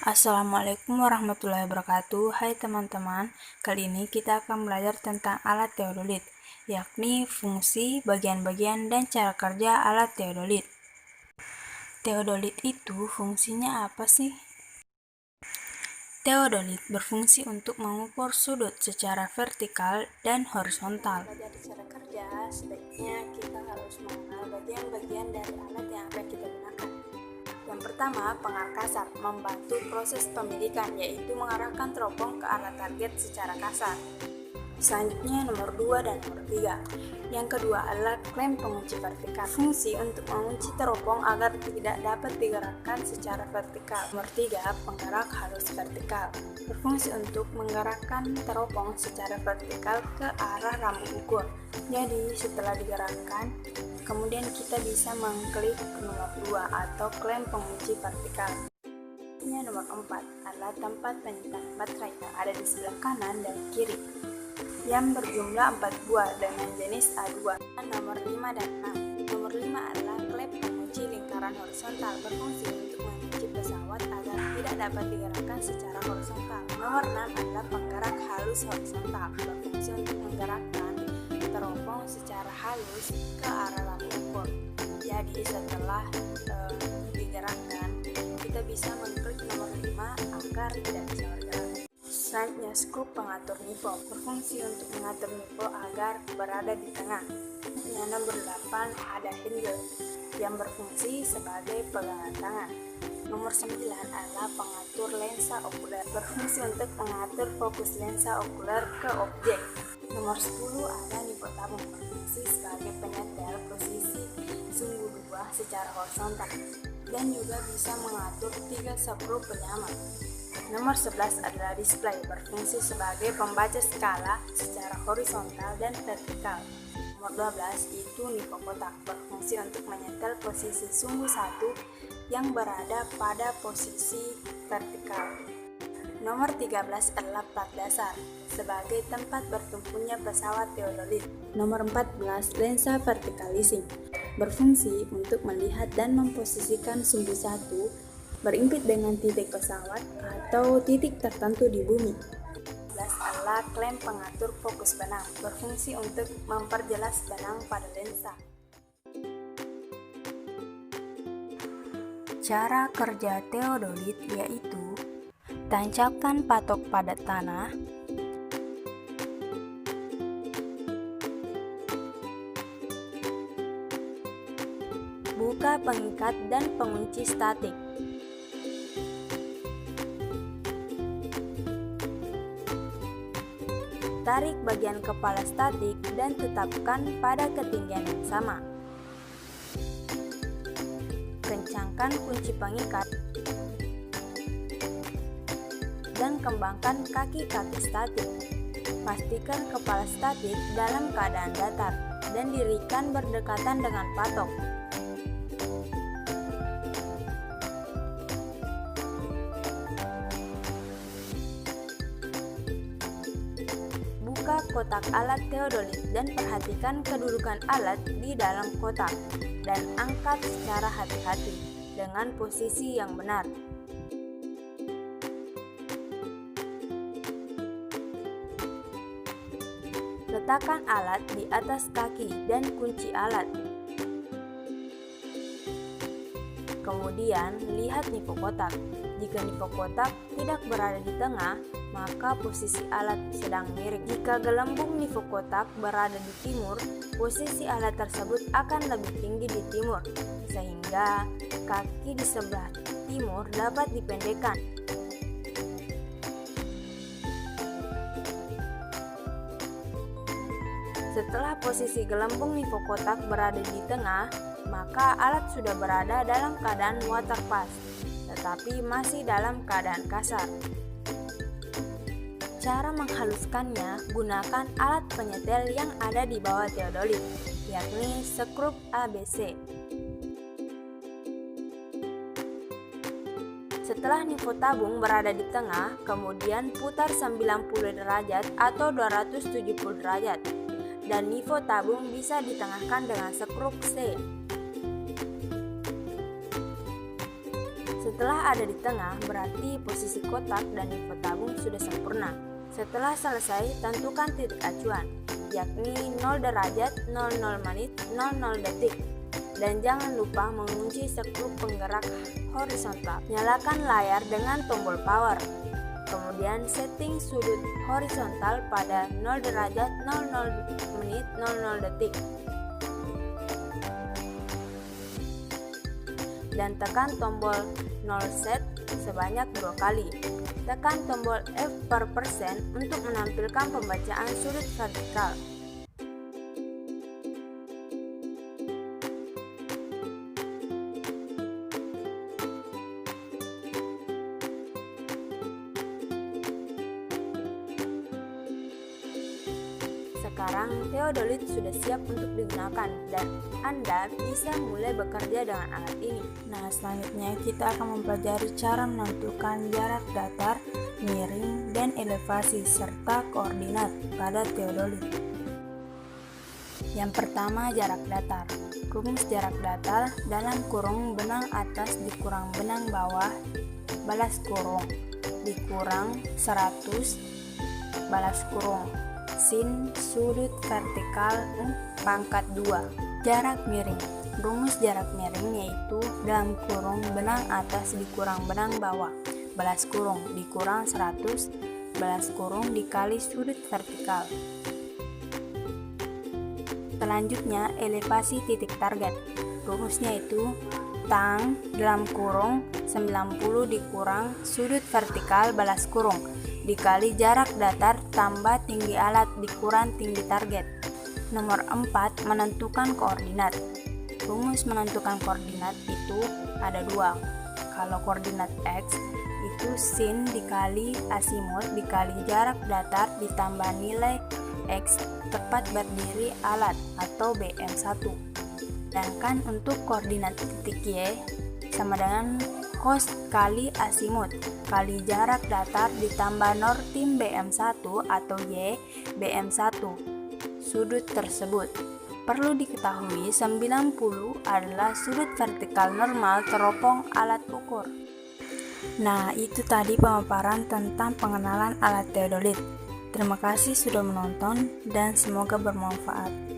Assalamualaikum warahmatullahi wabarakatuh. Hai teman-teman, kali ini kita akan belajar tentang alat teodolit, yakni fungsi, bagian-bagian, dan cara kerja alat teodolit. Teodolit itu fungsinya apa sih? Teodolit berfungsi untuk mengukur sudut secara vertikal dan horizontal. Belajar cara kerja, sebaiknya kita harus mengenal bagian-bagian dari alat yang akan kita gunakan. Yang pertama, pengarah kasar membantu proses pemilikan, yaitu mengarahkan teropong ke arah target secara kasar. Selanjutnya nomor 2 dan nomor 3. Yang kedua adalah klem pengunci vertikal. Fungsi untuk mengunci teropong agar tidak dapat digerakkan secara vertikal. Nomor 3, penggerak halus vertikal. Berfungsi untuk menggerakkan teropong secara vertikal ke arah rambu ukur. Jadi setelah digerakkan, kemudian kita bisa mengklik nomor 2 atau klem pengunci vertikal. Nomor 4 adalah tempat penyimpanan baterai yang ada di sebelah kanan dan kiri yang berjumlah 4 buah dengan jenis A2. Nomor 5 dan 6. Nomor 5 adalah klep pengunci lingkaran horizontal, berfungsi untuk mengunci pesawat agar tidak dapat digerakkan secara horizontal. Nomor 6 adalah penggerak halus horizontal, berfungsi untuk menggerakkan teropong secara halus ke arah lampu ukur. Jadi setelah digerakkan, kita bisa mengklik nomor 5 agar tidak bisa bergerak. Selanjutnya, skrup pengatur nipple berfungsi untuk mengatur nipple agar berada di tengah. Nomor 8 ada handle yang berfungsi sebagai pegangan tangan. Nomor 9 adalah pengatur lensa okuler, berfungsi untuk mengatur fokus lensa okuler ke objek. Nomor 10 ada nipotabung, berfungsi sebagai penyetel posisi sumbu 2 secara horizontal dan juga bisa mengatur 3 skru penyaman. Nomor 11 adalah display, berfungsi sebagai pembaca skala secara horizontal dan vertikal. Nomor 12 itu nipo kotak, berfungsi untuk menyetel posisi sumbu 1 yang berada pada posisi vertikal. Nomor 13 adalah plat dasar, sebagai tempat bertumpunya pesawat teodolit. Nomor 14 lensa vertikalising, berfungsi untuk melihat dan memposisikan sumbu 1 berimpit dengan titik pesawat atau titik tertentu di bumi. 11 adalah klem pengatur fokus benang, berfungsi untuk memperjelas benang pada lensa. Cara kerja teodolit yaitu tancapkan patok pada tanah, buka pengikat dan pengunci statik, tarik bagian kepala statik dan tetapkan pada ketinggian yang sama. Kencangkan kunci pengikat dan kembangkan kaki-kaki statik. Pastikan kepala statik dalam keadaan datar dan dirikan berdekatan dengan patok. Buka kotak alat teodolit dan perhatikan kedudukan alat di dalam kotak dan angkat secara hati-hati dengan posisi yang benar. Letakkan alat di atas kaki dan kunci alat. Kemudian lihat nipo kotak. Jika nipo kotak tidak berada di tengah, maka posisi alat sedang miring. Jika gelembung nipo kotak berada di timur, posisi alat tersebut akan lebih tinggi di timur, sehingga kaki di sebelah timur dapat dipendekkan. Setelah posisi gelembung nipo kotak berada di tengah, maka alat sudah berada dalam keadaan waterpass, tetapi masih dalam keadaan kasar. Cara menghaluskannya, gunakan alat penyetel yang ada di bawah teodolit, yakni skrup ABC. Setelah nipo tabung berada di tengah, kemudian putar 90 derajat atau 270 derajat. Dan nipo tabung bisa ditengahkan dengan skrup C. Setelah ada di tengah, berarti posisi kotak dan info tabung sudah sempurna. Setelah selesai, tentukan titik acuan, yakni 0 derajat, 00 menit, 00 detik. Dan jangan lupa mengunci skrup penggerak horizontal. Nyalakan layar dengan tombol power. Kemudian setting sudut horizontal pada 0 derajat, 00 menit, 00 detik. Dan tekan tombol 0 set sebanyak 2 kali. Tekan tombol F per persen untuk menampilkan pembacaan sudut vertikal. Sekarang teodolit sudah siap untuk digunakan dan Anda bisa mulai bekerja dengan alat ini. Nah, selanjutnya kita akan mempelajari cara menentukan jarak datar, miring, dan elevasi serta koordinat pada teodolit. Yang pertama, jarak datar. Rumus jarak datar dalam kurung benang atas dikurang benang bawah balas kurung dikurang 100 balas kurung sin sudut vertikal pangkat 2. Jarak miring. Rumus jarak miring yaitu dalam kurung benang atas dikurang benang bawah balas kurung dikurang 100 balas kurung dikali sudut vertikal. Selanjutnya, elevasi titik target. Rumusnya itu tang dalam kurung 90 dikurang sudut vertikal balas kurung dikali jarak datar tambah tinggi alat dikurang tinggi target. Nomor 4, menentukan koordinat. Rumus menentukan koordinat itu ada 2. Kalau koordinat X itu sin dikali asimut dikali jarak datar ditambah nilai X tepat berdiri alat atau BM1. Sedangkan untuk koordinat titik Y sama dengan cos kali asimut kali jarak datar ditambah nortim BM1 atau Y BM1 sudut tersebut. Perlu diketahui 90 adalah sudut vertikal normal teropong alat ukur. Nah, itu tadi pemaparan tentang pengenalan alat teodolit. Terima kasih sudah menonton dan semoga bermanfaat.